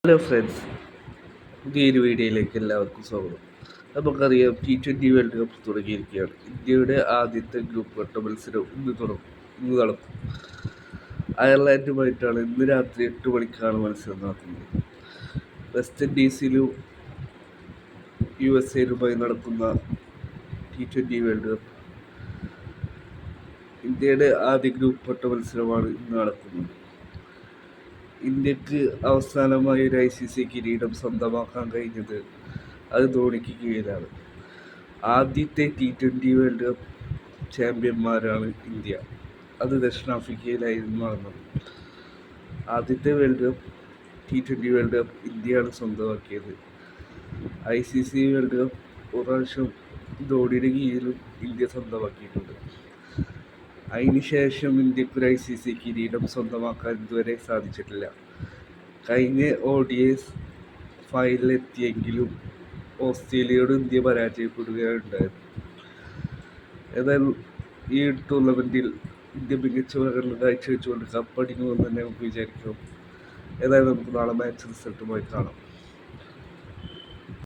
Hello friends, പുതിയൊരു വീഡിയോയിലേക്ക് എല്ലാവർക്കും സ്വാഗതം. നമുക്കറിയാം, T20 വേൾഡ് കപ്പ് തുടങ്ങിയിരിക്കുകയാണ്. ഇന്ത്യയുടെ ആദ്യത്തെ ഗ്രൂപ്പ് ഘട്ട മത്സരം ഇന്ന് നടക്കും. അയർലൻഡുമായിട്ടാണ് ഇന്ന് രാത്രി 8 മണിക്കാണ് മത്സരം നടക്കുന്നത്. വെസ്റ്റ് ഇൻഡീസിലും USA നടക്കുന്ന T20 വേൾഡ് കപ്പ് ഇന്ത്യയുടെ ആദ്യ ഗ്രൂപ്പ് ഘട്ട മത്സരമാണ് ഇന്ന് നടക്കുന്നത്. ഇന്ത്യക്ക് അവസാനമായി ഒരു ICC കിരീടം സ്വന്തമാക്കാൻ കഴിഞ്ഞത് അത് ധോണിക്ക് കീഴിലാണ്. ആദ്യത്തെ T20 വേൾഡ് കപ്പ് ചാമ്പ്യന്മാരാണ് ഇന്ത്യ. അത് ദക്ഷിണാഫ്രിക്കയിലായിരുന്നു നടന്നത്. ആദ്യത്തെ T20 വേൾഡ് കപ്പ് ഇന്ത്യയാണ് സ്വന്തമാക്കിയത്. ICC വേൾഡ് കപ്പ് ഒരു പ്രാവശ്യം ധോണിയുടെ കീഴിലും ഇന്ത്യ സ്വന്തമാക്കിയിട്ടുണ്ട്. അതിനുശേഷം ഇന്ത്യക്ക് ഒരു ICC കിരീടം സ്വന്തമാക്കാൻ ഇതുവരെ സാധിച്ചിട്ടില്ല. കഴിഞ്ഞ ODIs ഫൈനലിലെത്തിയെങ്കിലും ഓസ്ട്രേലിയയോട് ഇന്ത്യ പരാജയപ്പെടുകയാണ് ഉണ്ടായത്. ഏതായാലും ഈ ടൂർണമെൻറ്റിൽ ഇന്ത്യ മികച്ച പ്രകടനം കാഴ്ചവെച്ചുകൊണ്ട് കപ്പടിക്കുമെന്ന് തന്നെ നമുക്ക് വിചാരിക്കാം. ഏതായാലും നമുക്ക് നാളെ മാച്ച് റിസൾട്ടുമായി കാണാം.